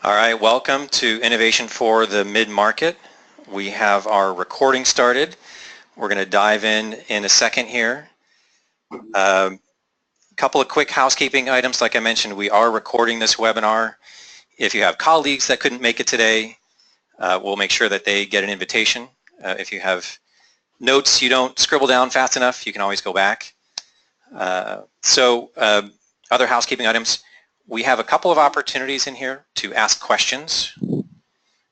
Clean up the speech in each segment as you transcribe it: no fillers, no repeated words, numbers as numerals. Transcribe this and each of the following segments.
All right, welcome to Innovation for the Mid-Market. We have our recording started. We're going to dive in a second here. A couple of quick housekeeping items. Like I mentioned, we are recording this webinar. If you have colleagues that couldn't make it today, we'll make sure that they get an invitation. If you have notes you don't scribble down fast enough, you can always go back. Other housekeeping items. We have a couple of opportunities in here to ask questions.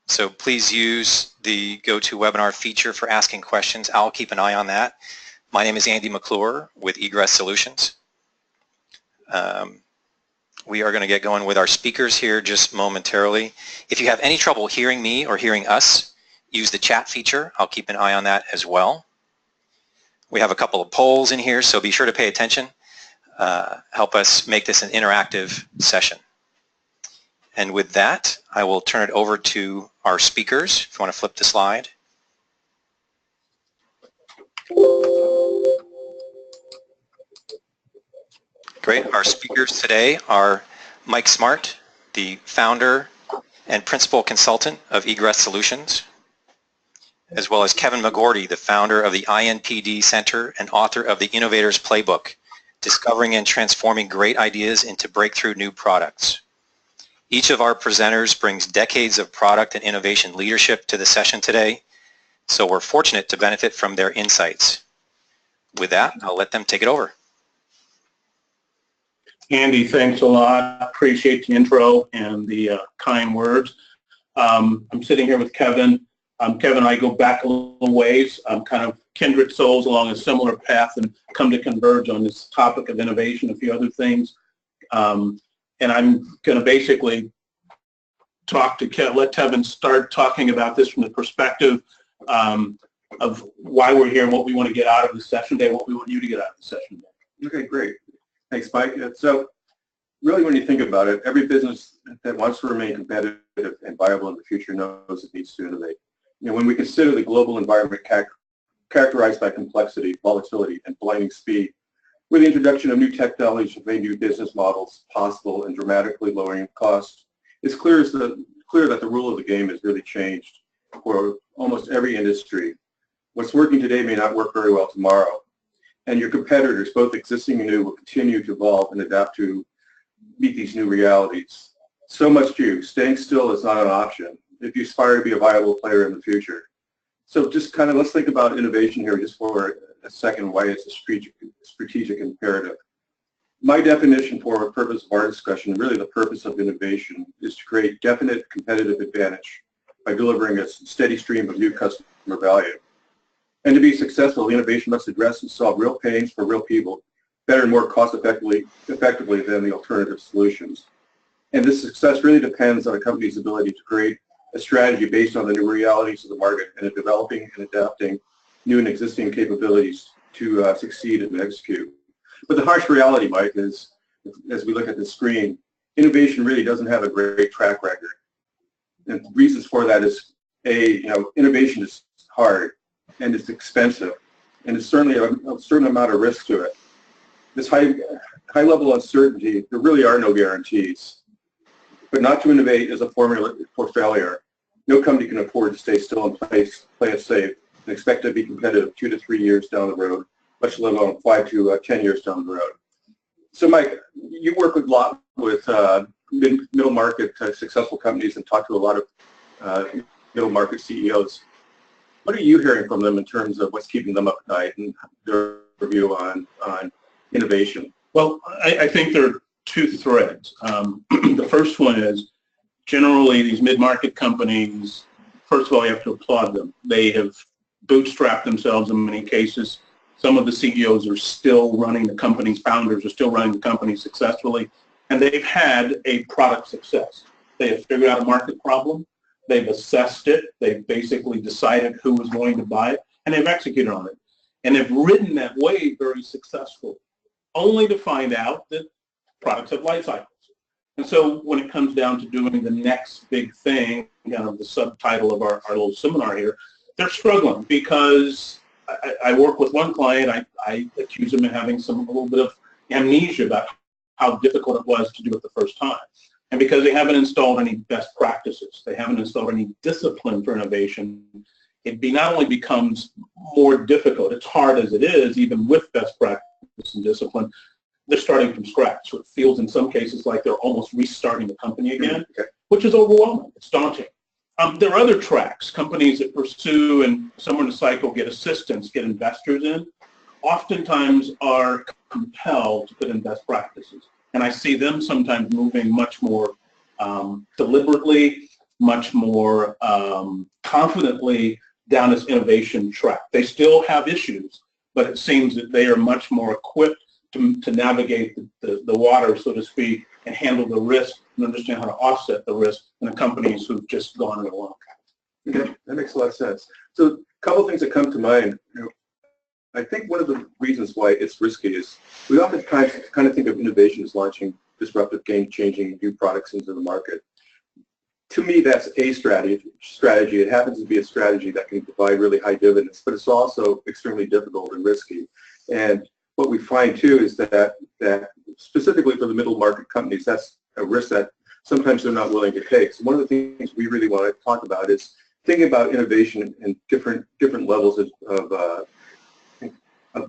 So please use the GoToWebinar feature for asking questions. I'll keep an eye on that. My name is Andy McClure with Egress Solutions. We are going to get going with our speakers here just momentarily. If you have any trouble hearing me or hearing us, use the chat feature. I'll keep an eye on that as well. We have a couple of polls in here, so be sure to pay attention. Help us make this an interactive session. And with that, I will turn it over to our speakers. If you want to flip the slide. Great. Our speakers today are Mike Smart, the founder and principal consultant of Egress Solutions, as well as Kevin McGourty, the founder of the iNPD Center and author of the Innovator's Playbook, Discovering and Transforming Great Ideas into Breakthrough New Products. Each of our presenters brings decades of product and innovation leadership to the session today, so we're fortunate to benefit from their insights. With that, I'll let them take it over. Andy, thanks a lot. Appreciate the intro and the kind words. I'm sitting here with Kevin. Kevin and I go back a little ways, kind of kindred souls along a similar path, and come to converge on this topic of innovation, a few other things. And I'm going to basically talk to let Kevin start talking about this from the perspective of why we're here and what we want to get out of the session today, what we want you to get out of the session today. Okay, great. Thanks, Mike. So really, when you think about it, every business that wants to remain competitive and viable in the future knows it needs to innovate. You know, when we consider the global environment characterized by complexity, volatility, and blinding speed, with the introduction of new technologies that made new business models possible and dramatically lowering costs, it's clear that the rule of the game has really changed for almost every industry. What's working today may not work very well tomorrow, and your competitors, both existing and new, will continue to evolve and adapt to meet these new realities. So much true. Staying still is not an option if you aspire to be a viable player in the future. So just kind of let's think about innovation here just for a second, why it's a strategic imperative. My definition for the purpose of our discussion, really the purpose of innovation, is to create definite competitive advantage by delivering a steady stream of new customer value. And to be successful, innovation must address and solve real pains for real people better and more cost effectively than the alternative solutions. And this success really depends on a company's ability to create a strategy based on the new realities of the market and in developing and adapting new and existing capabilities to succeed and execute. But the harsh reality, Mike, is, as we look at the screen, innovation really doesn't have a great track record. And the reasons for that is, innovation is hard and it's expensive, and it's certainly a certain amount of risk to it. This high level of uncertainty, there really are no guarantees. But not to innovate is a formula for failure. No company can afford to stay still and play it safe and expect to be competitive 2 to 3 years down the road, much less alone 5 to 10 years down the road. So, Mike, you work a lot with middle market successful companies and talk to a lot of middle market CEOs. What are you hearing from them in terms of what's keeping them up at night and their view on innovation? Well, I think there are two threads. The first one is generally these mid-market companies, first of all, you have to applaud them. They have bootstrapped themselves in many cases. Some of the CEOs are still running the companies, founders are still running the company successfully, and they've had a product success. They have figured out a market problem, they've assessed it, they've basically decided who was going to buy it, and they've executed on it. And they've ridden that wave very successfully, only to find out that products have life cycles. And so when it comes down to doing the next big thing, kind of the subtitle of our little seminar here, they're struggling because I work with one client, I accuse him of having a little bit of amnesia about how difficult it was to do it the first time. And because they haven't installed any best practices, they haven't installed any discipline for innovation, it not only becomes more difficult, it's hard as it is, even with best practice and discipline, they're starting from scratch. So it feels in some cases like they're almost restarting the company again, which is overwhelming. It's daunting. There are other tracks, companies that pursue and somewhere in the cycle get assistance, get investors in, oftentimes are compelled to put in best practices. And I see them sometimes moving much more deliberately, much more confidently down this innovation track. They still have issues, but it seems that they are much more equipped to navigate the water, so to speak, and handle the risk and understand how to offset the risk than the companies who've just gone it alone. Okay, that makes a lot of sense. So a couple of things that come to mind. I think one of the reasons why it's risky is we oftentimes kind of think of innovation as launching disruptive, game-changing new products into the market. To me, that's a strategy. It happens to be a strategy that can provide really high dividends, but it's also extremely difficult and risky. And what we find too is that specifically for the middle market companies, that's a risk that sometimes they're not willing to take. So one of the things we really want to talk about is thinking about innovation in different levels of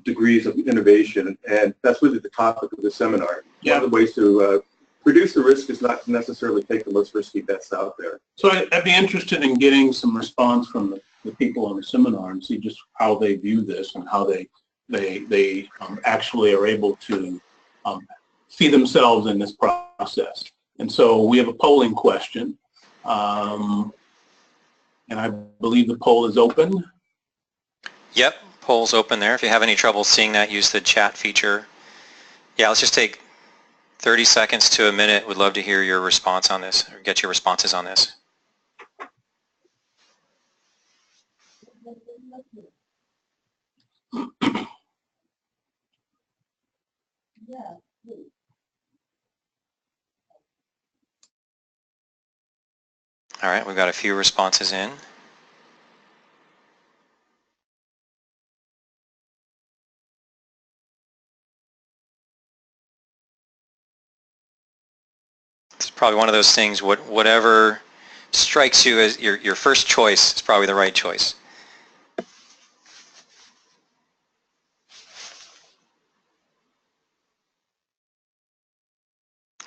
degrees of innovation, and that's really the topic of the seminar. Yeah. One of the ways to reduce the risk is not to necessarily take the most risky bets out there. So I'd be interested in getting some response from the people on the seminar and see just how they view this and how they actually are able to see themselves in this process. And so we have a polling question, and I believe the poll is open. Yep, poll's open there. If you have any trouble seeing that, use the chat feature. Yeah, let's just take 30 seconds to a minute. Would love to hear your response on this, or get your responses on this. All right, we've got a few responses in. It's probably one of those things, whatever strikes you as your first choice is probably the right choice.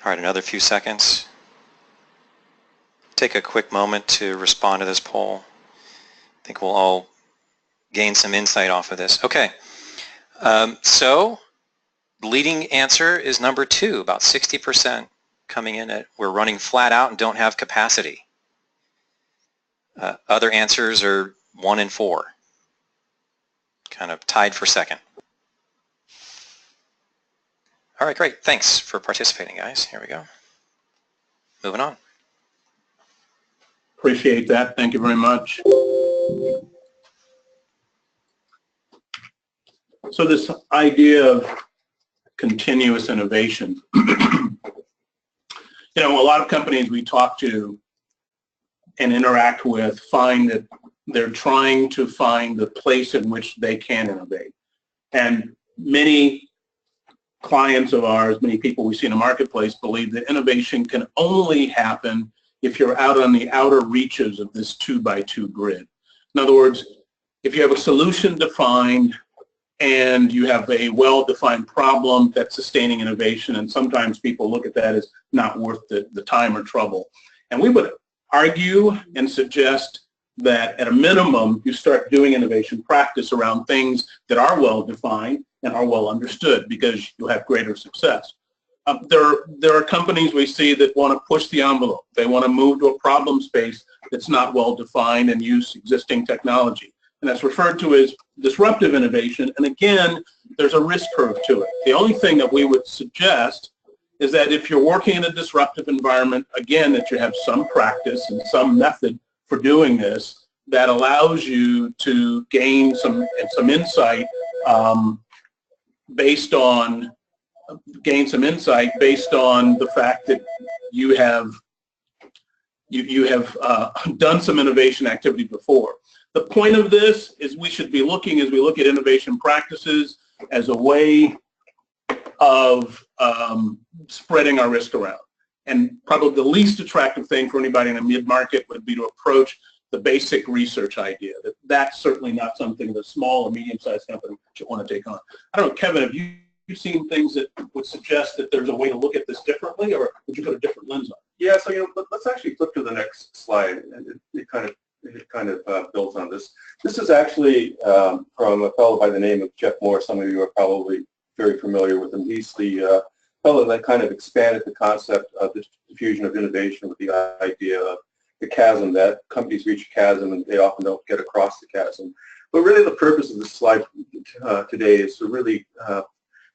All right, another few seconds. Take a quick moment to respond to this poll. I think we'll all gain some insight off of this. Okay, so the leading answer is number 2, about 60% coming in at we're running flat out and don't have capacity. Other answers are 1 and 4, kind of tied for second. All right, great. Thanks for participating, guys. Here we go. Moving on. Appreciate that. Thank you very much. So this idea of continuous innovation, a lot of companies we talk to and interact with find that they're trying to find the place in which they can innovate. And many clients of ours, many people we see in the marketplace believe that innovation can only happen if you're out on the outer reaches of this 2x2 grid. In other words, if you have a solution defined and you have a well-defined problem that's sustaining innovation, and sometimes people look at that as not worth the time or trouble. And we would argue and suggest that at a minimum, you start doing innovation practice around things that are well-defined and are well understood, because you'll have greater success. There are companies we see that want to push the envelope. They want to move to a problem space that's not well-defined and use existing technology. And that's referred to as disruptive innovation. And again, there's a risk curve to it. The only thing that we would suggest is that if you're working in a disruptive environment, again, that you have some practice and some method for doing this that allows you to gain some insight based on the fact that you have done some innovation activity before. The point of this is we should be looking, as we look at innovation practices, as a way of spreading our risk around. And probably the least attractive thing for anybody in a mid-market would be to approach the basic research idea. That's certainly not something the small or medium-sized company should want to take on. I don't know, Kevin, have you seen things that would suggest that there's a way to look at this differently, or would you put a different lens on it? Yeah, so let's actually flip to the next slide, and it kind of builds on this. This is actually from a fellow by the name of Jeff Moore. Some of you are probably very familiar with him. He's the fellow that kind of expanded the concept of the diffusion of innovation with the idea of the chasm, that companies reach a chasm and they often don't get across the chasm. But really the purpose of this slide today is to really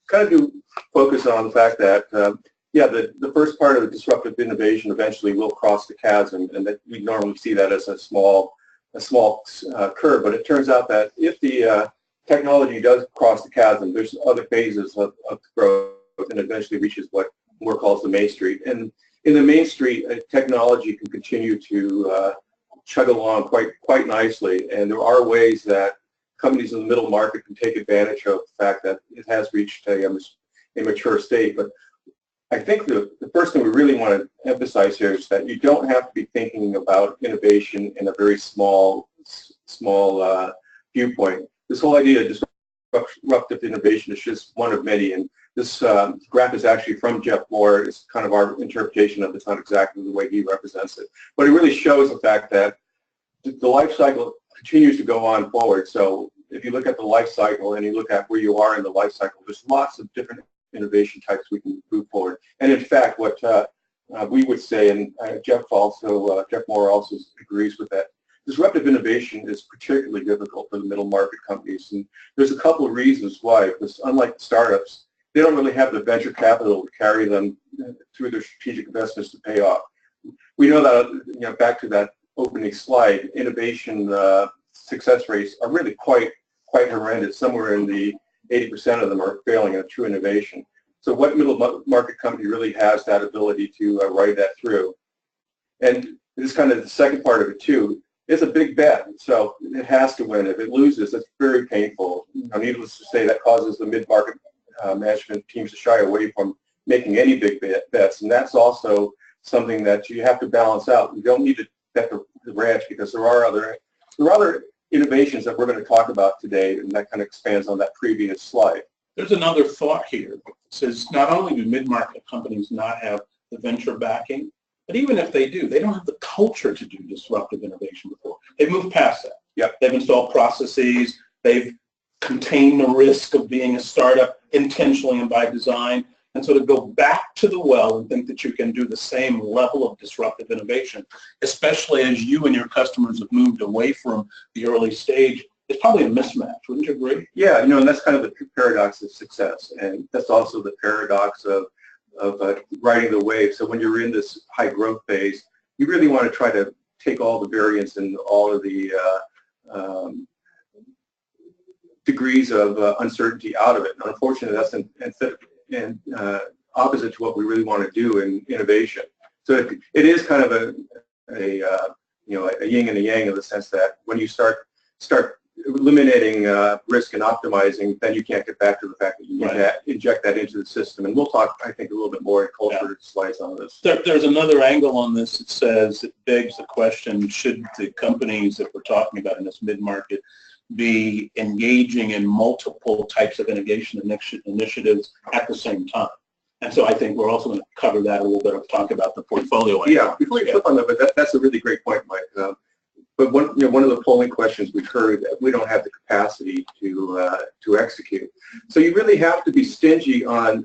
kind of focus on the fact that yeah, the first part of the disruptive innovation eventually will cross the chasm, and that we normally see that as a small curve. But it turns out that if the technology does cross the chasm, there's other phases of growth, and eventually reaches what Moore calls the main street. And in the main street, technology can continue to chug along quite nicely, and there are ways that companies in the middle market can take advantage of the fact that it has reached a mature state. But I think the first thing we really want to emphasize here is that you don't have to be thinking about innovation in a very small viewpoint. This whole idea of disruptive innovation is just one of many, and this graph is actually from Jeff Moore. It's kind of our interpretation of it. It's not exactly the way he represents it, but it really shows the fact that the life cycle continues to go on forward. So if you look at the life cycle and you look at where you are in the life cycle, there's lots of different innovation types we can move forward. And in fact, what we would say, and Jeff Moore also agrees with that, disruptive innovation is particularly difficult for the middle market companies. And there's a couple of reasons why, because unlike startups, they don't really have the venture capital to carry them through their strategic investments to pay off. We know that, back to that opening slide, innovation success rates are really quite horrendous. Somewhere in the 80% of them are failing at true innovation. So what middle market company really has that ability to ride that through? And this is kind of the second part of it too. It's a big bet, so it has to win. If it loses, it's very painful. Needless to say, that causes the mid-market management teams to shy away from making any big bets, and that's also something that you have to balance out. You don't need to bet the ranch, because there are other innovations that we're going to talk about today, and that kind of expands on that previous slide. There's another thought here. It says not only do mid-market companies not have the venture backing, but even if they do, they don't have the culture to do disruptive innovation before. They've moved past that. Yep. They've installed processes. They've contained the risk of being a startup intentionally and by design. And so to go back to the well and think that you can do the same level of disruptive innovation, especially as you and your customers have moved away from the early stage, is probably a mismatch. Wouldn't you agree? Yeah, and that's kind of the paradox of success. And that's also the paradox of riding the wave. So when you're in this high growth phase, you really want to try to take all the variance and all of the degrees of uncertainty out of it. And unfortunately, that's opposite to what we really want to do in innovation. So it is kind of a yin and a yang, in the sense that when you start eliminating risk and optimizing, then you can't get back to the fact that you need to inject that into the system. And we'll talk, I think, a little bit more in culture slides on this. There's another angle on this. It says, it begs the question, should the companies that we're talking about in this mid-market be engaging in multiple types of innovation initiatives at the same time? And so I think we're also going to cover that a little bit, of talk about the portfolio. Yeah, before you flip on that, but that's a really great point, Mike. But one of the polling questions we've heard, that we don't have the capacity to execute. So you really have to be stingy on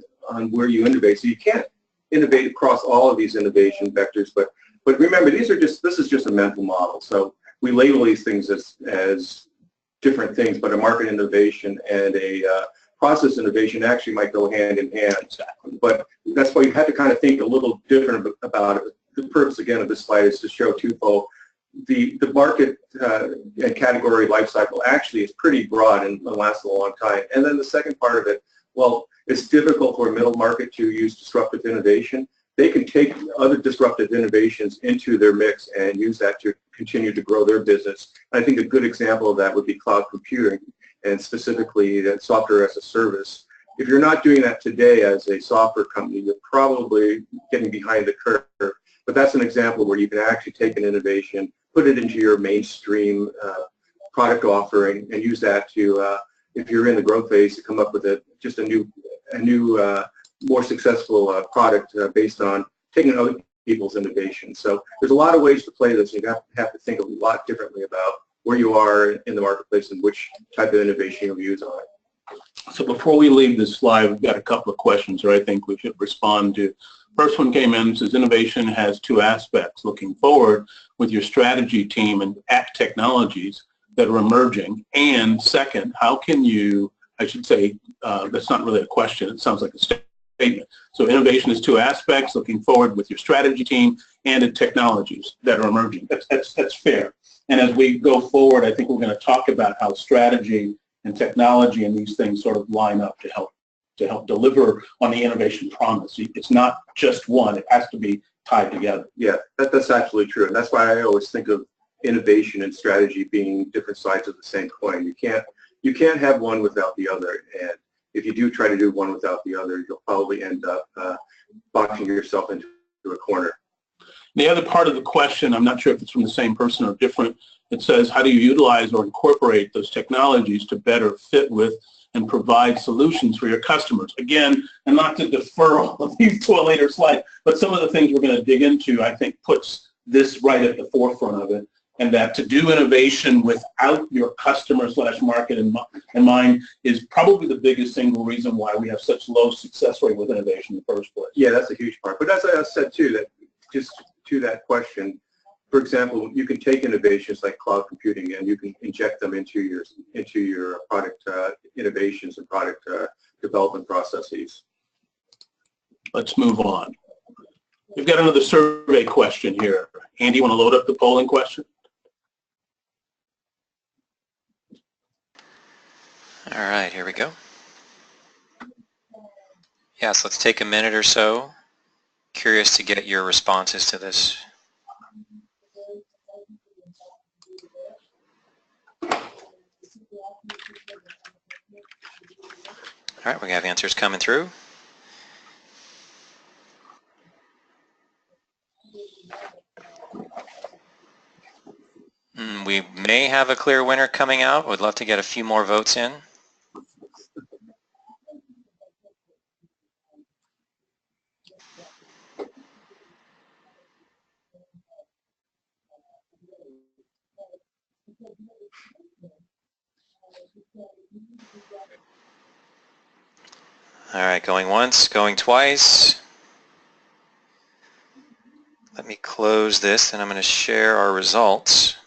where you innovate. So you can't innovate across all of these innovation vectors. But remember, this is just a mental model. So we label these things as different things, but a market innovation and a process innovation actually might go hand in hand. Exactly. But that's why you have to kind of think a little different about it. The purpose, again, of this slide is to show twofold. The market and category life cycle actually is pretty broad and lasts a long time. And then the second part of it, well, it's difficult for a middle market to use disruptive innovation. They can take other disruptive innovations into their mix and use that to continue to grow their business. I think a good example of that would be cloud computing, and specifically that software as a service. if you're not doing that today as a software company, you're probably getting behind the curve. But that's an example where you can actually take an innovation, put it into your mainstream product offering, and use that to, if you're in the growth phase, to come up with just a new more successful product based on taking other people's innovation. So there's a lot of ways to play this. You have to think a lot differently about where you are in the marketplace and which type of innovation you'll use on it. So before we leave this slide, we've got a couple of questions that I think we should respond to. First one came in, says innovation has two aspects. Looking forward with your strategy team and at technologies that are emerging. And second, how can you, I should say, that's not really a question, it sounds like a statement. So innovation is two aspects, looking forward with your strategy team and at technologies that are emerging. That's fair. And as we go forward, I think we're going to talk about how strategy and technology and these things sort of line up to help deliver on the innovation promise. It's not just one, it has to be tied together. Yeah, that's absolutely true. And that's why I always think of innovation and strategy being different sides of the same coin. You can't have one without the other. And if you do try to do one without the other, you'll probably end up boxing yourself into a corner. The other part of the question, I'm not sure if it's from the same person or different, it says, how do you utilize or incorporate those technologies to better fit with and provide solutions for your customers? Again, and not to defer all of these to a later slide, but some of the things we're going to dig into, I think, puts this right at the forefront of it, and that to do innovation without your customer/market in mind is probably the biggest single reason why we have such low success rate with innovation in the first place. Yeah, that's a huge part. But as I said, too, that just to that question, for example, you can take innovations like cloud computing and you can inject them into your product innovations and product development processes. Let's move on. We've got another survey question here. Andy, you want to load up the polling question? All right, here we go. Yes, let's take a minute or so. Curious to get your responses to this. All right, we have answers coming through. We may have a clear winner coming out. Would love to get a few more votes in. All right, going once, going twice. Let me close this and I'm going to share our results.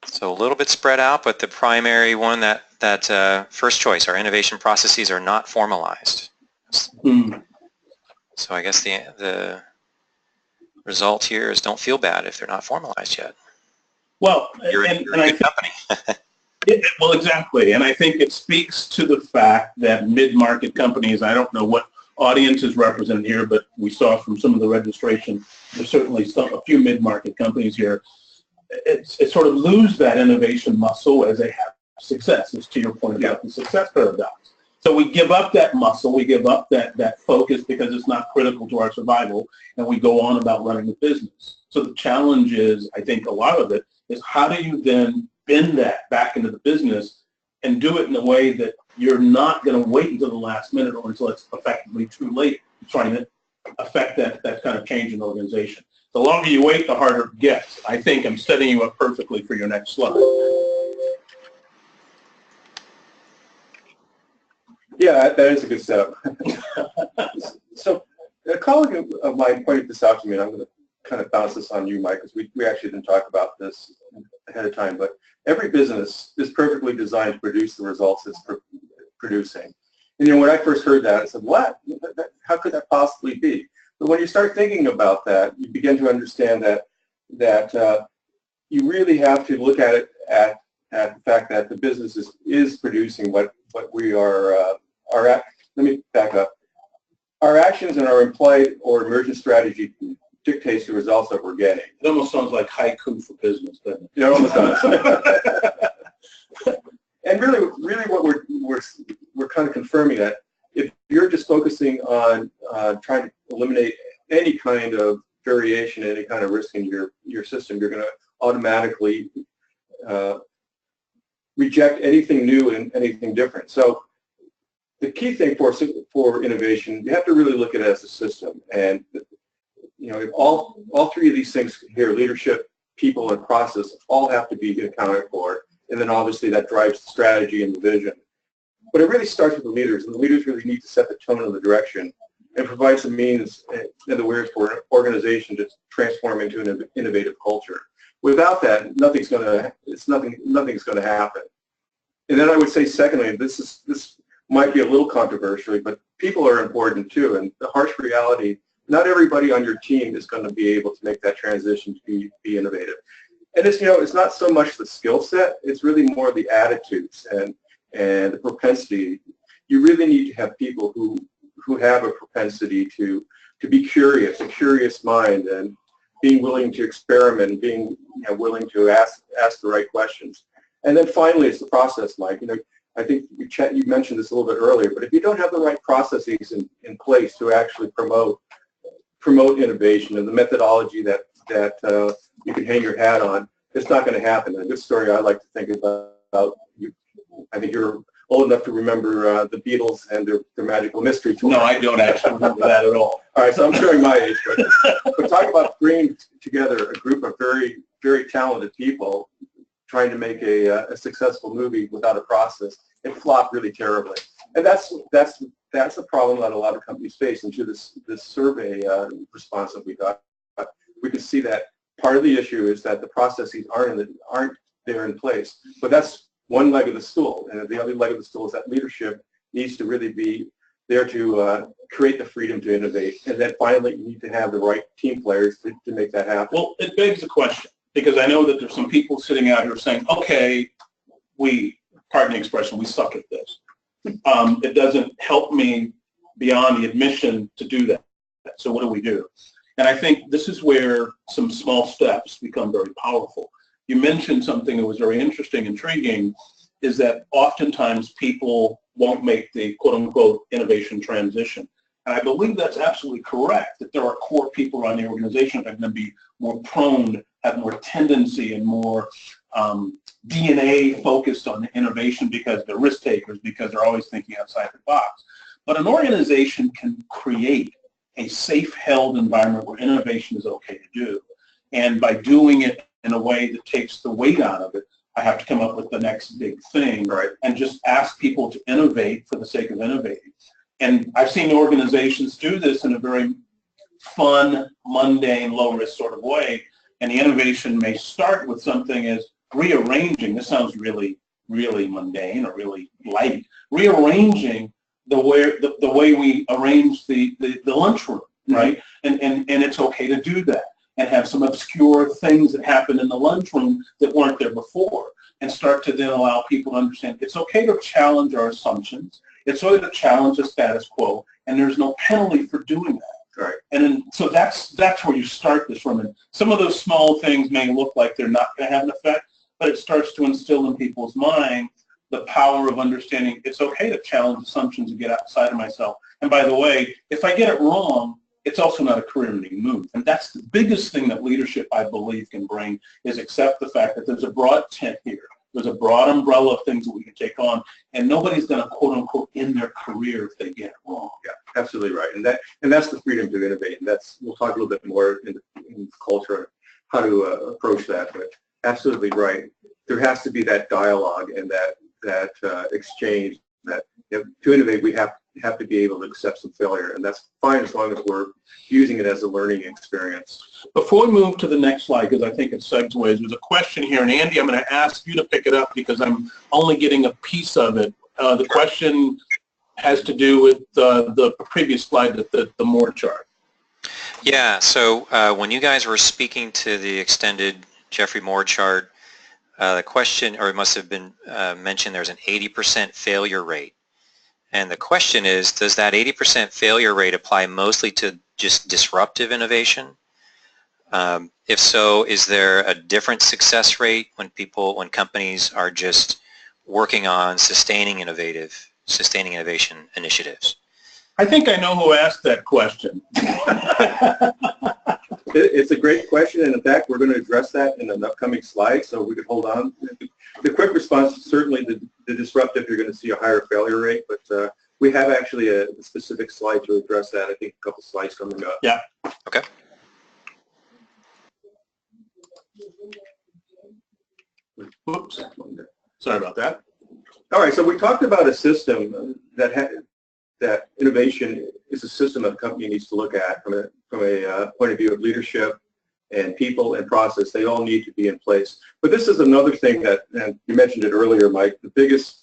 So a little bit spread out, but the primary one, that first choice, our innovation processes are not formalized. So I guess the result here is don't feel bad if they're not formalized yet. Well, you're a good company. Well, exactly. And I think it speaks to the fact that mid-market companies, I don't know what audience is represented here, but we saw from some of the registration, there's certainly a few mid-market companies here. It sort of lose that innovation muscle as they have success. It's to your point about the success paradox. So we give up that muscle, we give up that focus because it's not critical to our survival, and we go on about running the business. So the challenge is, I think a lot of it, is how do you then bend that back into the business and do it in a way that you're not going to wait until the last minute or until it's effectively too late trying to affect that kind of change in the organization. The longer you wait, the harder it gets. I think I'm setting you up perfectly for your next slide. Yeah, that is a good setup. So a colleague of mine pointed this out to me, and I'm going to kind of bounce this on you, Mike, because we actually didn't talk about this ahead of time, but every business is perfectly designed to produce the results it's producing. And when I first heard that, I said, what? How could that possibly be? But when you start thinking about that, you begin to understand that you really have to look at it at the fact that the business is producing what we are at. Let me back up. Our actions and our implied or emergent strategy dictates the results that we're getting. It almost sounds like haiku for business, doesn't it? It almost does. And really what we're kind of confirming that if you're just focusing on trying to eliminate any kind of variation, any kind of risk in your system, you're going to automatically reject anything new and anything different. So the key thing for innovation, you have to really look at it as a system. And if all three of these things here, leadership, people, and process, all have to be accounted for. And then obviously that drives the strategy and the vision. But it really starts with the leaders, and the leaders really need to set the tone and the direction and provide some means and the ways for an organization to transform into an innovative culture. Without that, nothing's going to happen. And then I would say, secondly, this might be a little controversial, but people are important too. And the harsh reality, not everybody on your team is going to be able to make that transition to be innovative. And it's not so much the skill set; it's really more the attitudes and the propensity. You really need to have people who have a propensity to be curious, a curious mind, and being willing to experiment, being willing to ask the right questions. And then finally, it's the process, Mike. I think you mentioned this a little bit earlier, but if you don't have the right processes in place to actually promote innovation and the methodology that you can hang your hat on, it's not going to happen. And a good story I like to think about, I think you're old enough to remember the Beatles and their magical mystery tour. No, I don't actually remember that at all. All right, so I'm showing my age, but talk about bringing together a group of very, very talented people trying to make a successful movie without a process. It flopped really terribly. And that's a problem that a lot of companies face. And through this survey response that we got, we can see that part of the issue is that the processes aren't there in place. But that's one leg of the stool. And the other leg of the stool is that leadership needs to really be there to create the freedom to innovate. And then finally, you need to have the right team players to make that happen. Well, it begs the question, because I know that there's some people sitting out here saying, okay, pardon the expression, we suck at this. It doesn't help me beyond the admission to do that. So what do we do? And I think this is where some small steps become very powerful. You mentioned something that was very interesting, intriguing, is that oftentimes people won't make the quote-unquote innovation transition. And I believe that's absolutely correct, that there are core people around the organization that are going to be more prone, have more tendency and more DNA focused on innovation because they're risk takers, because they're always thinking outside the box. But an organization can create a safe-held environment where innovation is okay to do. And by doing it in a way that takes the weight out of it, I have to come up with the next big thing, right, and just ask people to innovate for the sake of innovating. And I've seen organizations do this in a very fun, mundane, low-risk sort of way. And the innovation may start with something as rearranging. This sounds really, really mundane or really light. Rearranging the way we arrange the lunchroom, right? And it's okay to do that and have some obscure things that happen in the lunchroom that weren't there before, and start to then allow people to understand it's okay to challenge our assumptions. It's okay to challenge the status quo, and there's no penalty for doing that. Right. And then, so that's where you start this from. And some of those small things may look like they're not going to have an effect, but it starts to instill in people's mind the power of understanding it's okay to challenge assumptions and get outside of myself. And by the way, if I get it wrong, it's also not a career-ending move. And that's the biggest thing that leadership, I believe, can bring, is accept the fact that there's a broad tent here. There's a broad umbrella of things that we can take on, and nobody's going to, quote unquote, end their career if they get it wrong. Yeah, absolutely right. And that's the freedom to innovate. And we'll talk a little bit more in culture how to approach that. But absolutely right. There has to be that dialogue and that exchange. That to innovate, we have to be able to accept some failure, and that's fine as long as we're using it as a learning experience. Before we move to the next slide, because I think it segues, there's a question here, and Andy, I'm going to ask you to pick it up because I'm only getting a piece of it. The question has to do with the previous slide, the Moore chart. Yeah, so when you guys were speaking to the extended Jeffrey Moore chart, the question, or it must have been mentioned, there's an 80% failure rate. And the question is, does that 80% failure rate apply mostly to just disruptive innovation? If so, is there a different success rate when companies are just working on sustaining innovation initiatives? I think I know who asked that question. It's a great question, and in fact, we're going to address that in an upcoming slide, so we could hold on. The quick response is certainly the disruptive, you're going to see a higher failure rate, but we have actually a specific slide to address that. I think a couple slides coming up. Yeah. Okay. Oops. Sorry about that. All right, so we talked about a system that innovation is a system that a company needs to look at from a point of view of leadership and people and process. They all need to be in place. But this is another thing that, and you mentioned it earlier, Mike,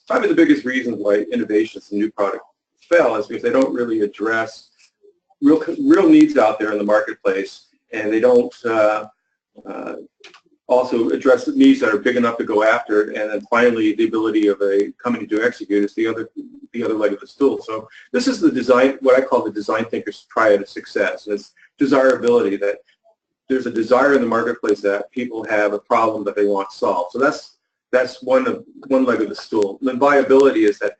probably the biggest reason why innovations and new product fail is because they don't really address real needs out there in the marketplace, and they don't also address the needs that are big enough to go after, and then finally the ability of a company to execute is the other leg of the stool. So this is the design, what I call the design thinker's triad of success. And it's desirability, that there's a desire in the marketplace that people have a problem that they want solved. So that's one leg of the stool. And then viability is that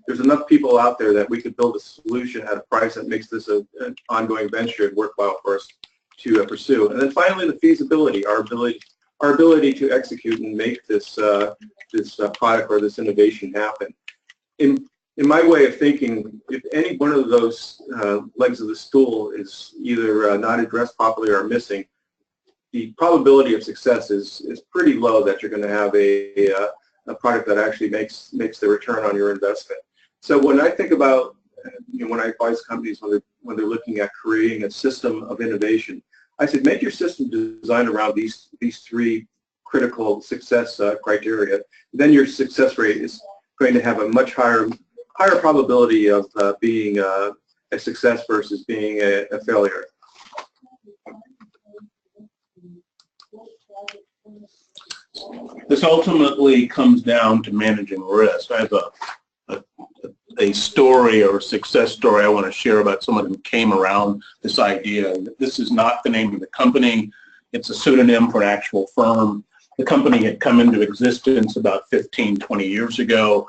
there's enough people out there that we could build a solution at a price that makes this an ongoing venture and worthwhile for us to pursue. And then finally the feasibility, our ability to execute and make this product or this innovation happen. In my way of thinking, if any one of those legs of the stool is either not addressed properly or missing, the probability of success is pretty low that you're going to have a product that actually makes the return on your investment. So when I think about, when I advise companies when they're looking at creating a system of innovation, I said, make your system designed around these three critical success criteria. Then your success rate is going to have a much higher probability of being a success versus being a failure. This ultimately comes down to managing risk. I have a story or a success story I want to share about someone who came around this idea. This is not the name of the company. It's a pseudonym for an actual firm. The company had come into existence about 15, 20 years ago,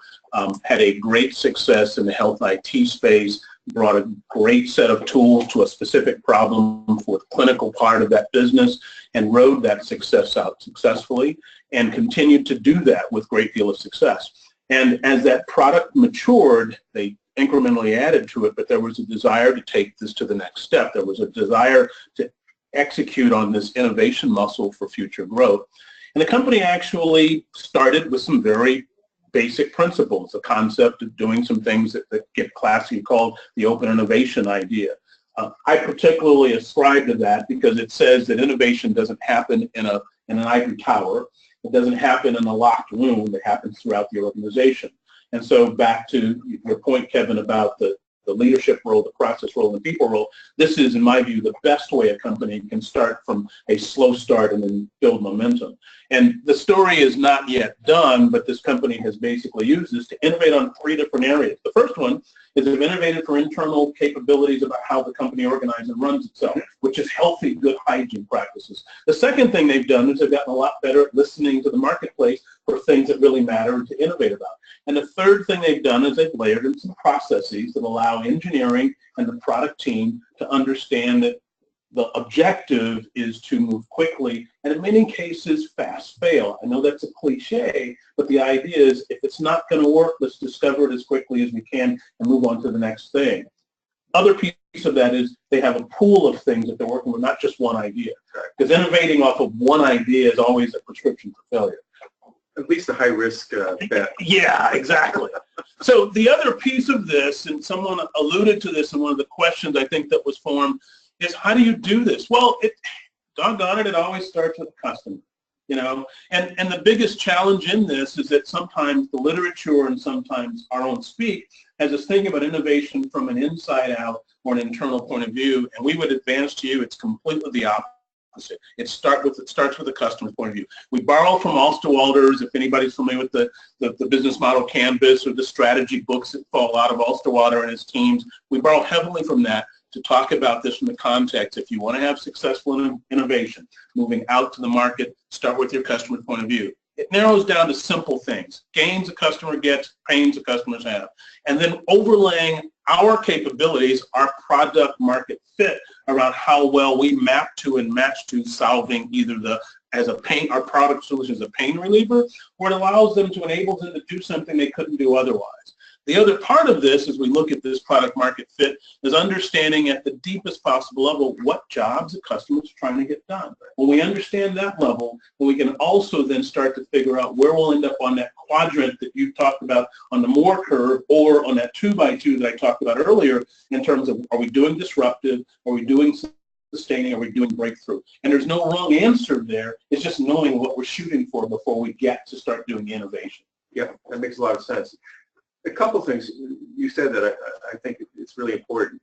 had a great success in the health IT space, brought a great set of tools to a specific problem for the clinical part of that business, and rode that success out successfully and continued to do that with a great deal of success. And as that product matured, they incrementally added to it, but there was a desire to take this to the next step. There was a desire to execute on this innovation muscle for future growth. And the company actually started with some very basic principles, the concept of doing some things that get classically called the open innovation idea. I particularly ascribe to that because it says that innovation doesn't happen in an ivory tower. It doesn't happen in a locked room. It happens throughout the organization. And so back to your point, Kevin, about the leadership role, the process role, and the people role, this is, in my view, the best way a company can start from a slow start and then build momentum. And the story is not yet done, but this company has basically used this to innovate on 3 different areas. The first one is they've innovated for internal capabilities about how the company organizes and runs itself, which is healthy, good hygiene practices. The second thing they've done is they've gotten a lot better at listening to the marketplace for things that really matter to innovate about. And the third thing they've done is they've layered in some processes that allow engineering and the product team to understand that the objective is to move quickly and in many cases fast fail. I know that's a cliche, but the idea is if it's not going to work, let's discover it as quickly as we can and move on to the next thing. Other piece of that is they have a pool of things that they're working with, not just one idea. Because innovating off of one idea is always a prescription for failure. At least a high-risk bet. Yeah, exactly. So the other piece of this, and someone alluded to this in one of the questions I think that was formed, is how do you do this? Well, doggone it, it always starts with the customer, you know. And the biggest challenge in this is that sometimes the literature and sometimes our own speak has this thing about innovation from an inside out or an internal point of view, and we would advance to you it's completely the opposite. It starts with the customer's point of view. We borrow from Alsterwalder's, if anybody's familiar with the business model canvas or the strategy books that fall out of Alsterwalder and his teams. We borrow heavily from that to talk about this from the context. If you want to have successful innovation, moving out to the market, start with your customer's point of view. It narrows down to simple things: gains a customer gets, pains the customers have, and then overlaying our capabilities, our product market fit around how well we map to and match to solving either our product solution as a pain reliever, or it allows them to enable them to do something they couldn't do otherwise. The other part of this, as we look at this product market fit, is understanding at the deepest possible level what jobs the customer is trying to get done. When we understand that level, we can also then start to figure out where we'll end up on that quadrant that you talked about on the Moore curve, or on that 2x2 that I talked about earlier, in terms of, are we doing disruptive, are we doing sustaining, are we doing breakthrough? And there's no wrong answer there. It's just knowing what we're shooting for before we get to start doing innovation. Yeah, that makes a lot of sense. A couple things you said that I think it's really important.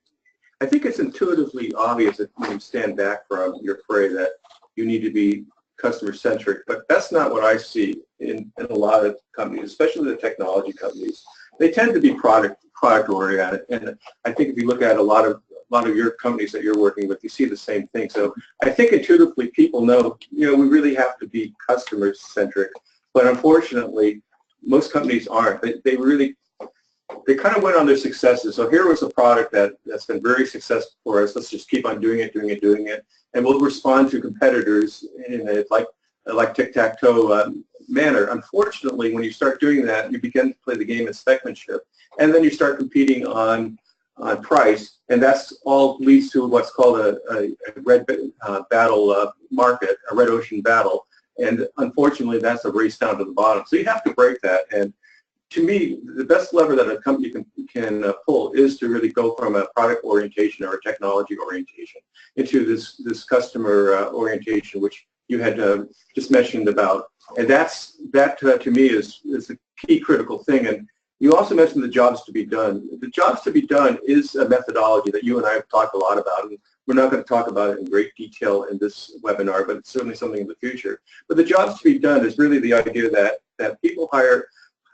I think it's intuitively obvious that when you stand back from your fray that you need to be customer-centric, but that's not what I see in a lot of companies, especially the technology companies. They tend to be product-oriented, and I think if you look at a lot of your companies that you're working with, you see the same thing. So I think intuitively people know, we really have to be customer-centric, but unfortunately, most companies aren't. They kind of went on their successes. So here was a product that's been very successful for us. Let's just keep on doing it, and we'll respond to competitors in a like tic-tac-toe manner. Unfortunately, when you start doing that, you begin to play the game of speckmanship, and then you start competing on price, and that's all leads to what's called a red battle market, a red ocean battle, and unfortunately, that's a race down to the bottom. So you have to break that, and to me, the best lever that a company can pull is to really go from a product orientation or a technology orientation into this customer orientation, which you had just mentioned about. And that to me is a key critical thing. And you also mentioned the jobs to be done. The jobs to be done is a methodology that you and I have talked a lot about. And we're not going to talk about it in great detail in this webinar, but it's certainly something in the future. But the jobs to be done is really the idea that people hire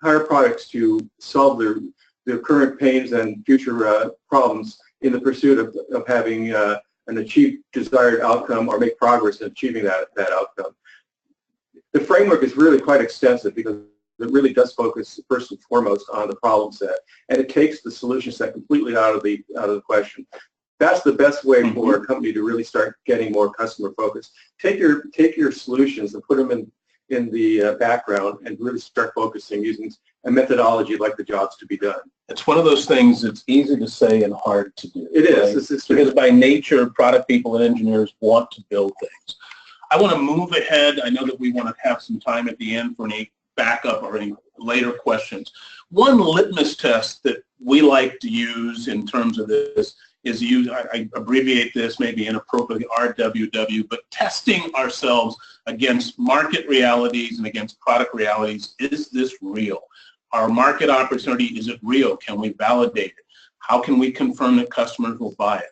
products to solve their current pains and future problems in the pursuit of having an achieved desired outcome or make progress in achieving that outcome. The framework is really quite extensive because it really does focus first and foremost on the problem set, and it takes the solution set completely out of the question. That's the best way for a company to really start getting more customer focused. Take your solutions and put them in the background and really start focusing using a methodology like the jobs to be done. It's one of those things that's easy to say and hard to do. It is. Right? Because by nature, product people and engineers want to build things. I want to move ahead. I know that we want to have some time at the end for any backup or any later questions. One litmus test that we like to use in terms of this is I abbreviate this maybe inappropriately, RWW, but testing ourselves against market realities and against product realities. Is this real? Our market opportunity, is it real? Can we validate it? How can we confirm that customers will buy it?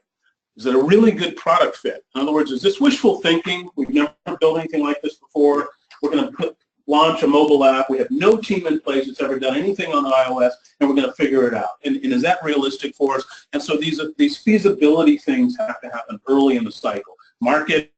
Is it a really good product fit? In other words, is this wishful thinking? We've never built anything like this before. We're going to launch a mobile app. We have no team in place that's ever done anything on iOS, and we're going to figure it out. And is that realistic for us? And so these feasibility things have to happen early in the cycle. Market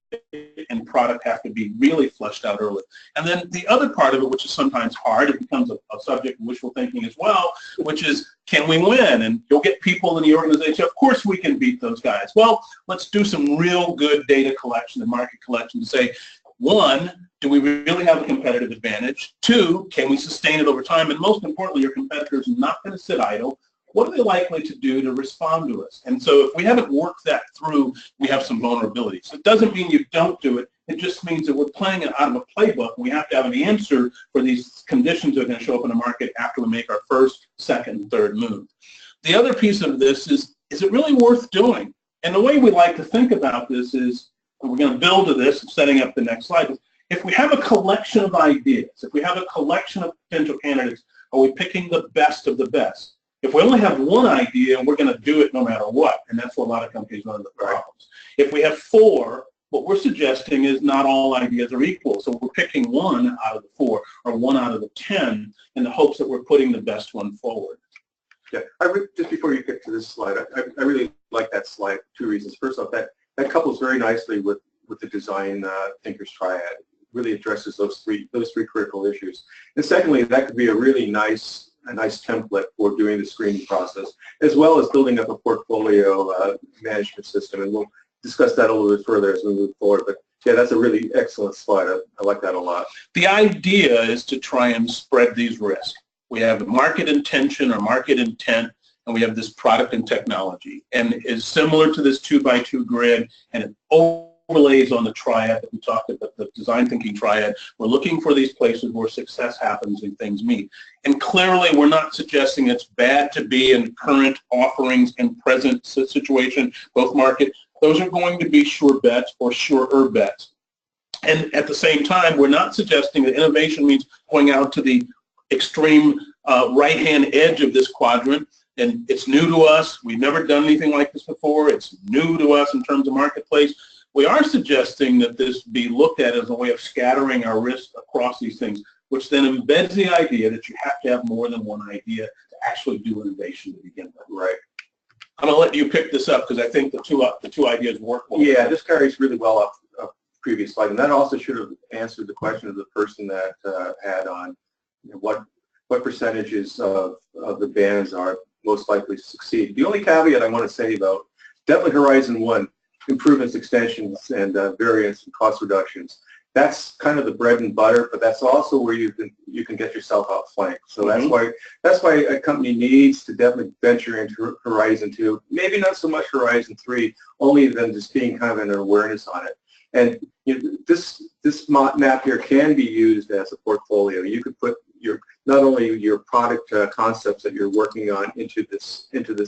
and product have to be really fleshed out early. And then the other part of it, which is sometimes hard, it becomes a subject of wishful thinking as well, which is, can we win? And you'll get people in the organization, of course we can beat those guys. Well, let's do some real good data collection and market collection to say, one, do we really have a competitive advantage? Two, can we sustain it over time? And most importantly, your competitors are not going to sit idle. What are they likely to do to respond to us? And so if we haven't worked that through, we have some vulnerabilities. It doesn't mean you don't do it. It just means that we're playing it out of a playbook, and we have to have an answer for these conditions that are going to show up in the market after we make our first, second, and third move. The other piece of this is it really worth doing? And the way we like to think about this is, and we're going to build to this, setting up the next slide, if we have a collection of ideas, if we have a collection of potential candidates, are we picking the best of the best? If we only have one idea, we're going to do it no matter what, and that's where a lot of companies run into problems. If we have four, what we're suggesting is not all ideas are equal, so we're picking one out of the four or one out of the 10 in the hopes that we're putting the best one forward. Yeah, just before you get to this slide, I really like that slide for 2 reasons. First off, that couples very nicely with the design thinkers triad. It really addresses those three critical issues. And secondly, that could be a really nice template for doing the screening process, as well as building up a portfolio management system. And we'll discuss that a little bit further as we move forward. But yeah, that's a really excellent slide. I like that a lot. The idea is to try and spread these risks. We have market intention or market intent, and we have this product and technology. And it's similar to this 2x2 grid, and it overlays on the triad that we talked about, the design thinking triad. We're looking for these places where success happens and things meet. And clearly, we're not suggesting it's bad to be in current offerings and present situation, both market. Those are going to be sure bets or surer bets. And at the same time, we're not suggesting that innovation means going out to the extreme right-hand edge of this quadrant, and it's new to us. We've never done anything like this before. It's new to us in terms of marketplace. We are suggesting that this be looked at as a way of scattering our risk across these things, which then embeds the idea that you have to have more than one idea to actually do innovation to begin with. Right. I'm going to let you pick this up because I think the two ideas work well. Yeah, this carries really well off a previous slide, and that also should have answered the question of the person that had on what percentages of the bands are most likely to succeed. The only caveat I want to say about definitely Horizon 1, improvements, extensions, and variants and cost reductions. That's kind of the bread and butter, but that's also where you can get yourself outflanked. So that's why a company needs to definitely venture into Horizon 2. Maybe not so much Horizon 3, only than just being kind of an awareness on it. And this map here can be used as a portfolio. You could put not only your product concepts that you're working on into this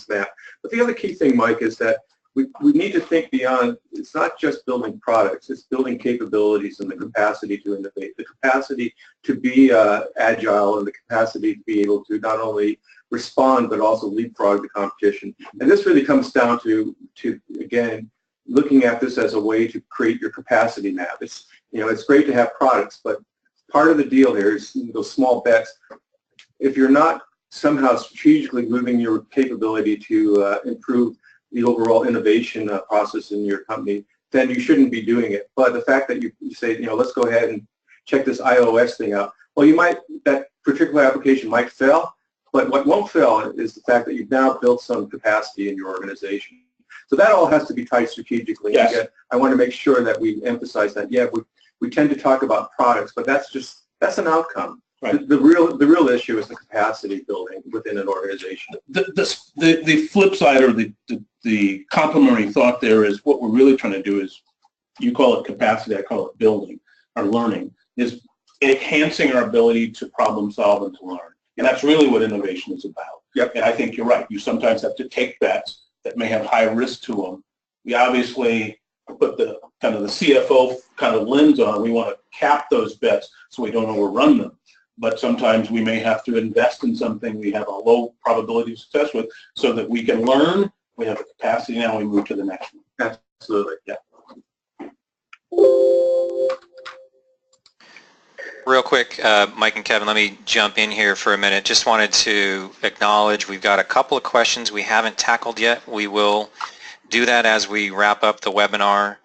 map, but the other key thing, Mike, is that we need to think beyond. It's not just building products, it's building capabilities and the capacity to innovate, the capacity to be agile, and the capacity to be able to not only respond but also leapfrog the competition. And this really comes down to again, looking at this as a way to create your capacity map. It's great to have products, but part of the deal here is those small bets. If you're not somehow strategically moving your capability to improve the overall innovation process in your company, then you shouldn't be doing it. But the fact that you say, let's go ahead and check this iOS thing out, well, that particular application might fail, but what won't fail is the fact that you've now built some capacity in your organization. So that all has to be tied strategically. Yes. Again, I want to make sure that we emphasize that. Yeah, we tend to talk about products, but that's an outcome. Right. The real issue is the capacity building within an organization. The flip side, or the complementary thought there, is what we're really trying to do is, you call it capacity, I call it building or learning, is enhancing our ability to problem solve and to learn. And that's really what innovation is about. Yep. And I think you're right. You sometimes have to take bets that may have high risk to them. We obviously put the kind of the CFO kind of lens on. We want to cap those bets so we don't overrun them. But sometimes we may have to invest in something we have a low probability of success with so that we can learn. We have the capacity now, we move to the next one. Absolutely. Yeah. Real quick, Mike and Kevin, let me jump in here for a minute. Just wanted to acknowledge we've got a couple of questions we haven't tackled yet. We will do that as we wrap up the webinar.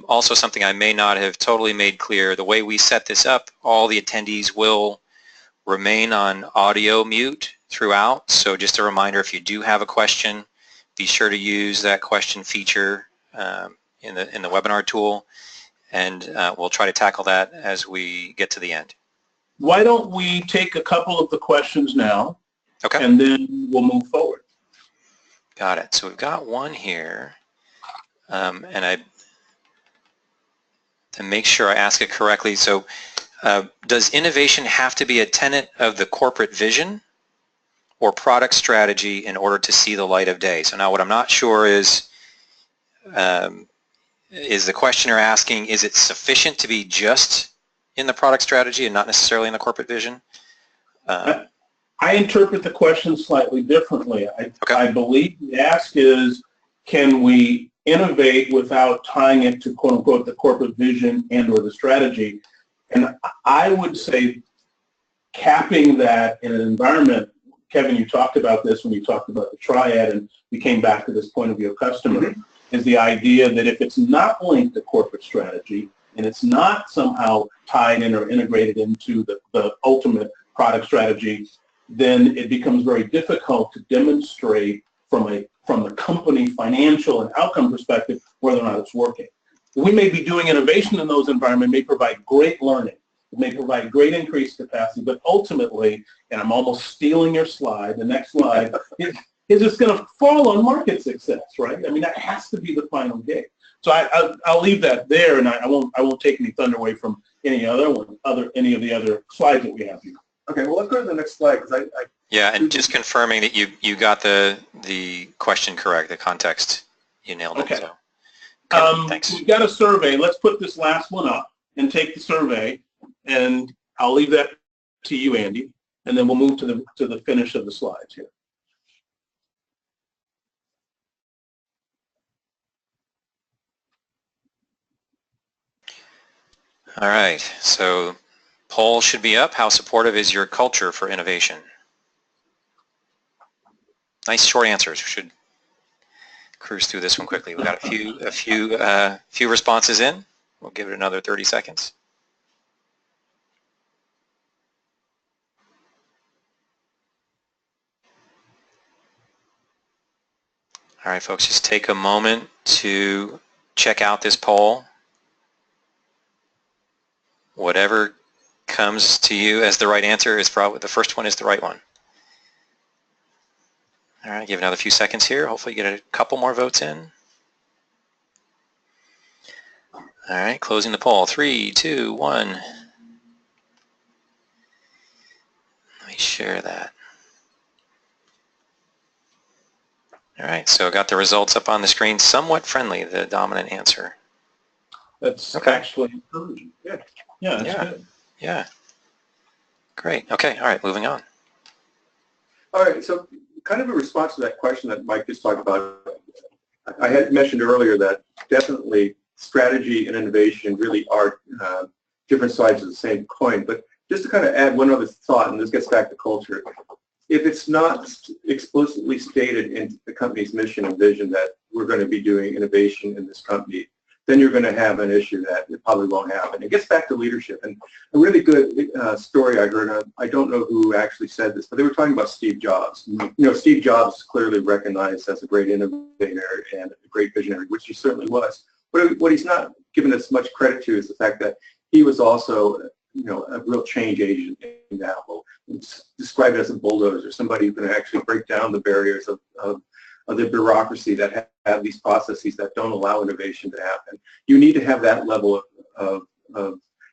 Also, something I may not have totally made clear, the way we set this up, all the attendees will remain on audio mute throughout. So just a reminder, if you do have a question, be sure to use that question feature in the webinar tool, and we'll try to tackle that as we get to the end. Why don't we take a couple of the questions now, okay, and then we'll move forward. Got it. So we've got one here, and to make sure I ask it correctly, so does innovation have to be a tenet of the corporate vision or product strategy in order to see the light of day? So now what I'm not sure is the questioner asking, is it sufficient to be just in the product strategy and not necessarily in the corporate vision? I interpret the question slightly differently. I believe the ask is, can we innovate without tying it to, quote unquote, the corporate vision and or the strategy? And I would say capping that in an environment, Kevin, you talked about this when you talked about the triad, and we came back to this point of view of customer, is the idea that if it's not linked to corporate strategy and it's not somehow tied in or integrated into the ultimate product strategy, then it becomes very difficult to demonstrate from the company financial and outcome perspective whether or not it's working. We may be doing innovation in those environments, may provide great learning, it may provide great increased capacity, but ultimately, and I'm almost stealing your slide, the next slide, is just going to fall on market success, right? I mean, that has to be the final game. So I'll leave that there, and I won't take any thunder away from any of the other slides that we have here. Okay, well, let's go to the next slide. Yeah, and just confirming that you got the question correct, the context, you nailed it. Okay. So. Okay, thanks. We've got a survey. Let's put this last one up and take the survey, and I'll leave that to you, Andy, and then we'll move to the finish of the slides here. All right, so poll should be up. How supportive is your culture for innovation? Nice short answers. We should cruise through this one quickly. We've got a few responses in. We'll give it another 30 seconds. All right, folks, just take a moment to check out this poll. Whatever comes to you as the right answer is probably the first one is the right one. All right, give another few seconds here. Hopefully you get a couple more votes in. All right, closing the poll. 3, 2, 1. Let me share that. All right, so I got the results up on the screen. Somewhat friendly, the dominant answer. That's okay. Actually encouraging. Yeah, that's good. Yeah. Great. Okay, all right, moving on. All right, so kind of a response to that question that Mike just talked about, I had mentioned earlier that definitely strategy and innovation really are different sides of the same coin, but just to kind of add one other thought, and this gets back to culture, if it's not explicitly stated in the company's mission and vision that we're going to be doing innovation in this company, then you're going to have an issue that it probably won't happen. It gets back to leadership. And a really good story I heard, I don't know who actually said this, but they were talking about Steve Jobs. You know, Steve Jobs is clearly recognized as a great innovator and a great visionary, which he certainly was. But what he's not given as much credit to is the fact that he was also, you know, a real change agent in Apple. It's described as a bulldozer, somebody who can actually break down the barriers of the bureaucracy that have these processes that don't allow innovation to happen. You need to have that level of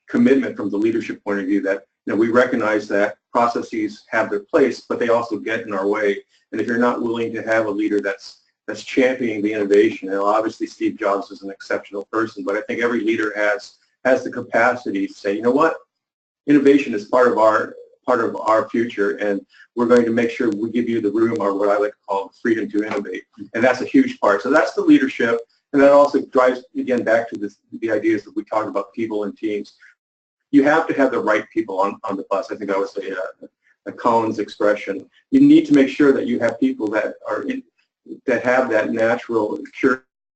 commitment from the leadership point of view that, you know, we recognize that processes have their place, but they also get in our way. And if you're not willing to have a leader that's championing the innovation, and obviously Steve Jobs is an exceptional person, but I think every leader has the capacity to say, you know what, innovation is part of our future, and we're going to make sure we give you the room, or what I like to call the freedom to innovate. And that's a huge part. So that's the leadership, and that also drives, again, back to the ideas that we talked about, people and teams. You have to have the right people on the bus. I think that was a Collins expression. You need to make sure that you have people that have that natural,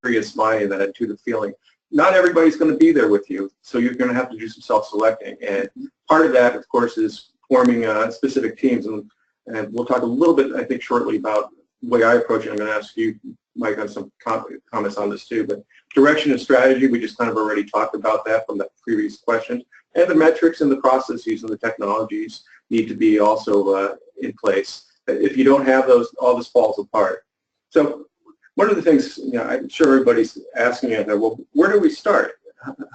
curious mind, that intuitive feeling. Not everybody's going to be there with you, so you're going to have to do some self-selecting. And part of that, of course, is forming specific teams. And we'll talk a little bit, I think, shortly about the way I approach it. I'm going to ask you, Mike, on some comments on this too. But direction and strategy, we just kind of already talked about that from the previous question. And the metrics and the processes and the technologies need to be also in place. If you don't have those, all this falls apart. So one of the things, you know, I'm sure everybody's asking out there, well, where do we start?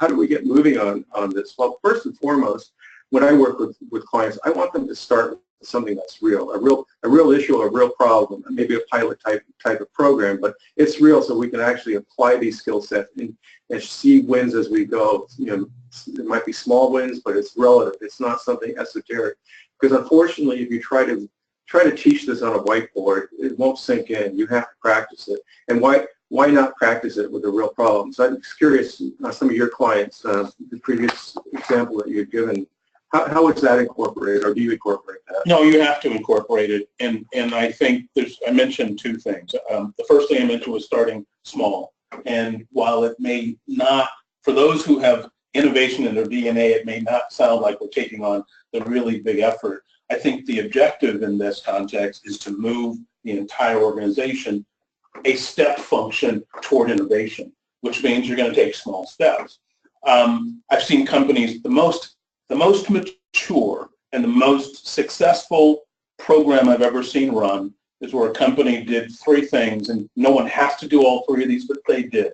How do we get moving on this? Well, first and foremost, when I work with clients, I want them to start with something that's real, a real issue, a real problem, maybe a pilot type of program, but it's real, so we can actually apply these skill sets and see wins as we go. You know, it might be small wins, but it's relative. It's not something esoteric, because unfortunately, if you try to teach this on a whiteboard, it won't sink in. You have to practice it. And why not practice it with a real problem? So I'm just curious, some of your clients, the previous example that you've given, How is that incorporated, or do you incorporate that? No, you have to incorporate it, and I think I mentioned two things. The first thing I mentioned was starting small, and while it may not, for those who have innovation in their DNA, it may not sound like we're taking on the really big effort. I think the objective in this context is to move the entire organization a step function toward innovation, which means you're going to take small steps. I've seen companies, the most mature and the most successful program I've ever seen run is where a company did three things, and no one has to do all three of these, but they did.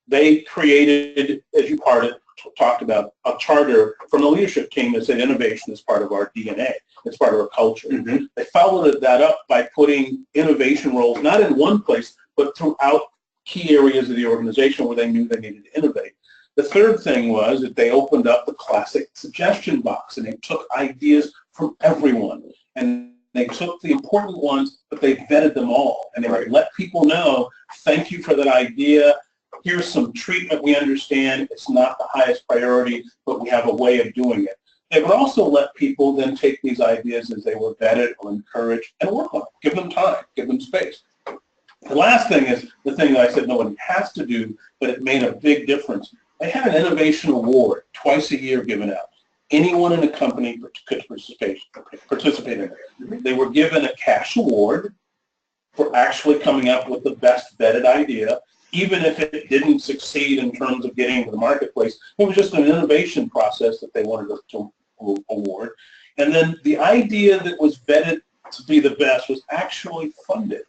They created, as you talked about, a charter from the leadership team that said innovation is part of our DNA. It's part of our culture. Mm-hmm. They followed that up by putting innovation roles, not in one place, but throughout key areas of the organization where they knew they needed to innovate. The third thing was that they opened up the classic suggestion box, and they took ideas from everyone. And they took the important ones, but they vetted them all. And they would let people know, thank you for that idea. Here's some treatment we understand. It's not the highest priority, but we have a way of doing it. They would also let people then take these ideas as they were vetted or encouraged and work on them. Give them time, give them space. The last thing is the thing that I said no one has to do, but it made a big difference. They had an innovation award twice a year given out. Anyone in the company could participate in it. They were given a cash award for actually coming up with the best vetted idea, even if it didn't succeed in terms of getting to the marketplace. It was just an innovation process that they wanted to award. And then the idea that was vetted to be the best was actually funded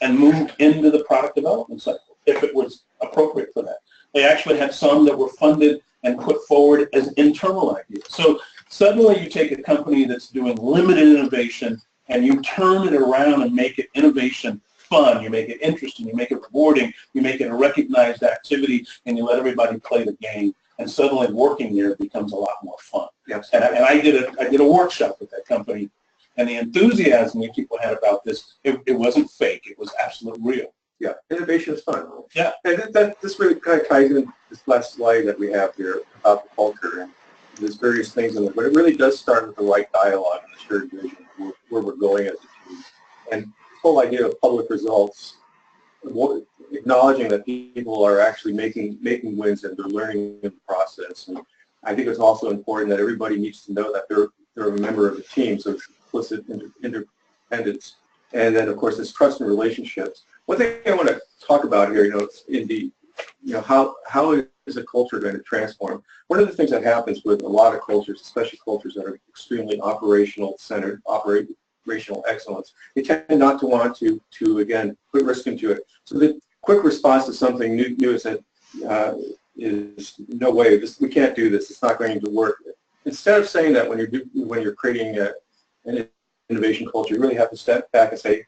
and moved into the product development cycle, if it was appropriate for that. They actually had some that were funded and put forward as internal ideas. So suddenly you take a company that's doing limited innovation and you turn it around and make it innovation fun, you make it interesting, you make it rewarding, you make it a recognized activity, and you let everybody play the game. And suddenly working there becomes a lot more fun. Yes. And I did a workshop with that company, and the enthusiasm that people had about this, it wasn't fake, it was absolutely real. Yeah, innovation is fun. Yeah. And this really kind of ties in this last slide that we have here about the culture, and there's various things in it, but it really does start with the right dialogue and the shared vision of where we're going as a team. And the whole idea of public results, acknowledging that people are actually making wins and they're learning in the process. And I think it's also important that everybody needs to know that they're a member of the team, so it's implicit independence. And then, of course, there's trust and relationships. One thing I want to talk about here, how is a culture going to transform? One of the things that happens with a lot of cultures, especially cultures that are extremely operational centered, operational excellence, they tend not to want to again, put risk into it. So the quick response to something new is that is no way, we can't do this. It's not going to work. Instead of saying that when you're creating an innovation culture, you really have to step back and say,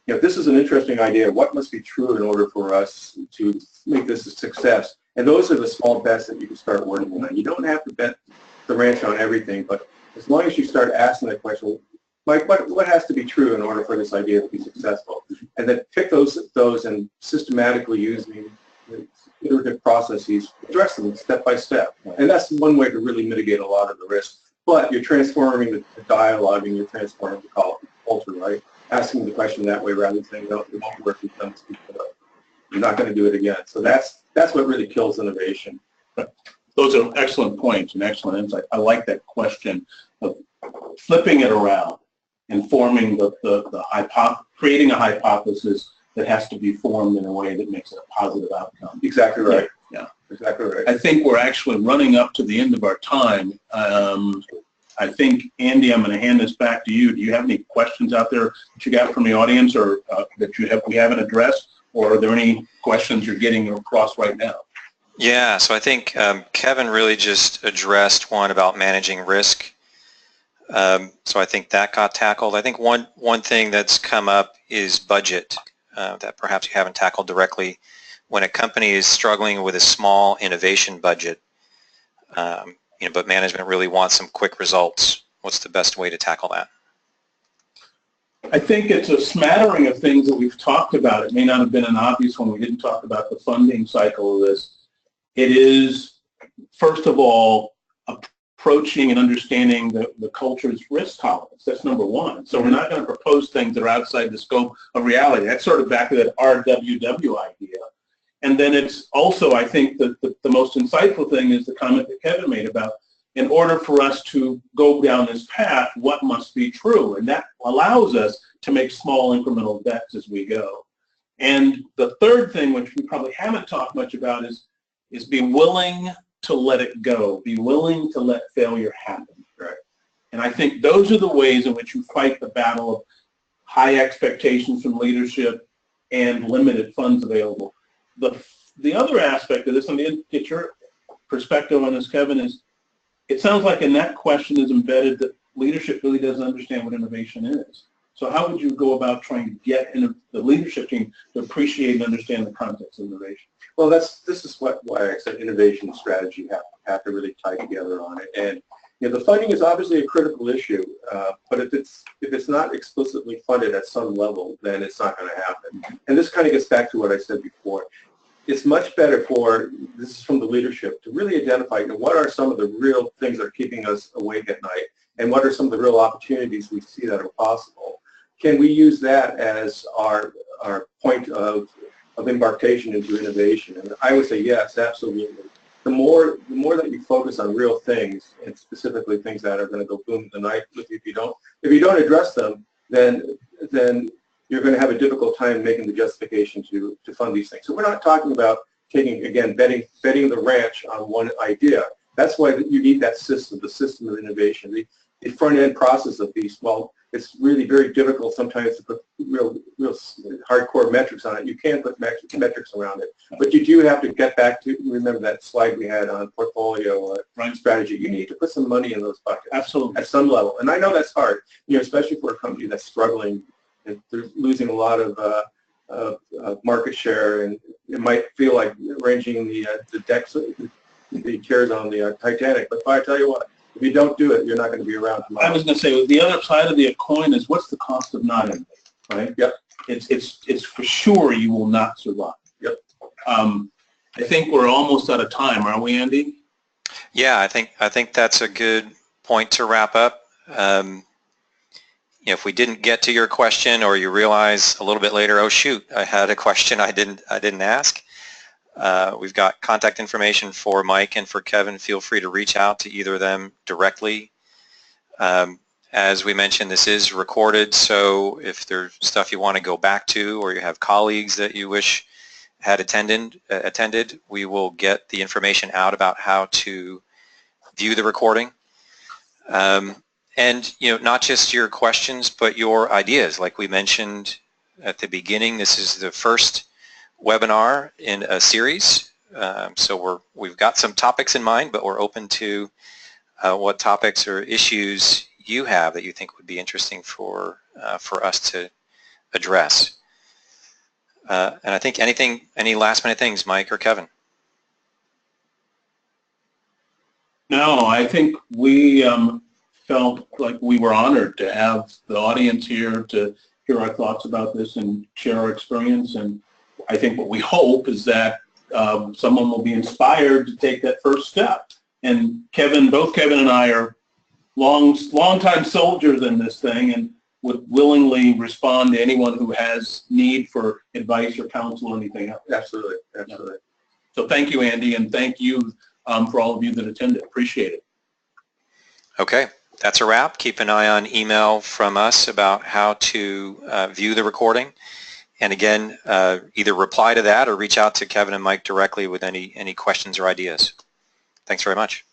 this is an interesting idea. What must be true in order for us to make this a success? And those are the small bets that you can start working on. You don't have to bet the ranch on everything, but as long as you start asking that question, like what has to be true in order for this idea to be successful? And then pick those and systematically using iterative processes, address them step by step. And that's one way to really mitigate a lot of the risk. But you're transforming the dialogue and you're transforming the culture, right? Asking the question that way rather than saying, no, it won't work, we've done this before. You're not going to do it again. So that's what really kills innovation. Those are excellent points and excellent insight. I like that question of flipping it around and forming creating a hypothesis that has to be formed in a way that makes it a positive outcome. Exactly right. Yeah. Exactly right. I think we're actually running up to the end of our time. I think, Andy, I'm going to hand this back to you. Do you have any questions out there that you got from the audience or that we haven't addressed, or are there any questions you're getting across right now? Yeah, so I think Kevin really just addressed one about managing risk. So I think that got tackled. I think one thing that's come up is budget that perhaps you haven't tackled directly. When a company is struggling with a small innovation budget, but management really wants some quick results, what's the best way to tackle that? I think it's a smattering of things that we've talked about. It may not have been an obvious one. We didn't talk about the funding cycle of this. It is, first of all, approaching and understanding the culture's risk tolerance. That's number one. So we're not going to propose things that are outside the scope of reality. That's sort of back to that RWW idea. And then it's also, I think, the most insightful thing is the comment that Kevin made about, in order for us to go down this path, what must be true? And that allows us to make small incremental bets as we go. And the third thing, which we probably haven't talked much about, is be willing to let it go, be willing to let failure happen. Right. And I think those are the ways in which you fight the battle of high expectations from leadership and limited funds available. The other aspect of this, and to get your perspective on this, Kevin, is it sounds like in that question is embedded that leadership really doesn't understand what innovation is. So how would you go about trying to get the leadership team to appreciate and understand the context of innovation? Well, this is why I said innovation and strategy have to really tie together on it. And the funding is obviously a critical issue, but if it's not explicitly funded at some level, then it's not going to happen. And this kind of gets back to what I said before. It's much better this is from the leadership, to really identify what are some of the real things that are keeping us awake at night, and what are some of the real opportunities we see that are possible. Can we use that as our point of embarkation into innovation? And I would say yes, absolutely. The more that you focus on real things, and specifically things that are going to go boom in the night, if you don't address them, then you're going to have a difficult time making the justification to fund these things. So we're not talking about taking, again, betting the ranch on one idea. That's why you need that system, the system of innovation. The front-end process of these, well, it's really very difficult sometimes to put real hardcore metrics on it. You can put metrics around it, but you do have to get back to, remember that slide we had on portfolio strategy. You need to put some money in those buckets. Absolutely. At some level. And I know that's hard, especially for a company that's struggling and they're losing a lot of market share, and it might feel like arranging the decks, the chairs on the Titanic. But I tell you what, if you don't do it, you're not going to be around tomorrow. I was going to say, the other side of the coin is, what's the cost of not innovating, right? Yep. It's for sure you will not survive. Yep. I think we're almost out of time, aren't we, Andy? Yeah, I think that's a good point to wrap up. If we didn't get to your question, or you realize a little bit later, oh shoot, I had a question I didn't ask, we've got contact information for Mike and for Kevin. Feel free to reach out to either of them directly. As we mentioned, this is recorded, so if there's stuff you want to go back to, or you have colleagues that you wish had attended, we will get the information out about how to view the recording. And not just your questions, but your ideas. Like we mentioned at the beginning, this is the first webinar in a series. So we've got some topics in mind, but we're open to what topics or issues you have that you think would be interesting for us to address. And I think any last minute things, Mike or Kevin? No, I think we felt like we were honored to have the audience here to hear our thoughts about this and share our experience. And I think what we hope is that someone will be inspired to take that first step. And both Kevin and I are long-time soldiers in this thing, and would willingly respond to anyone who has need for advice or counsel or anything else. Absolutely, absolutely. So thank you, Andy, and thank you for all of you that attended. Appreciate it. Okay, that's a wrap. Keep an eye on email from us about how to view the recording. And again, either reply to that or reach out to Kevin and Mike directly with any questions or ideas. Thanks very much.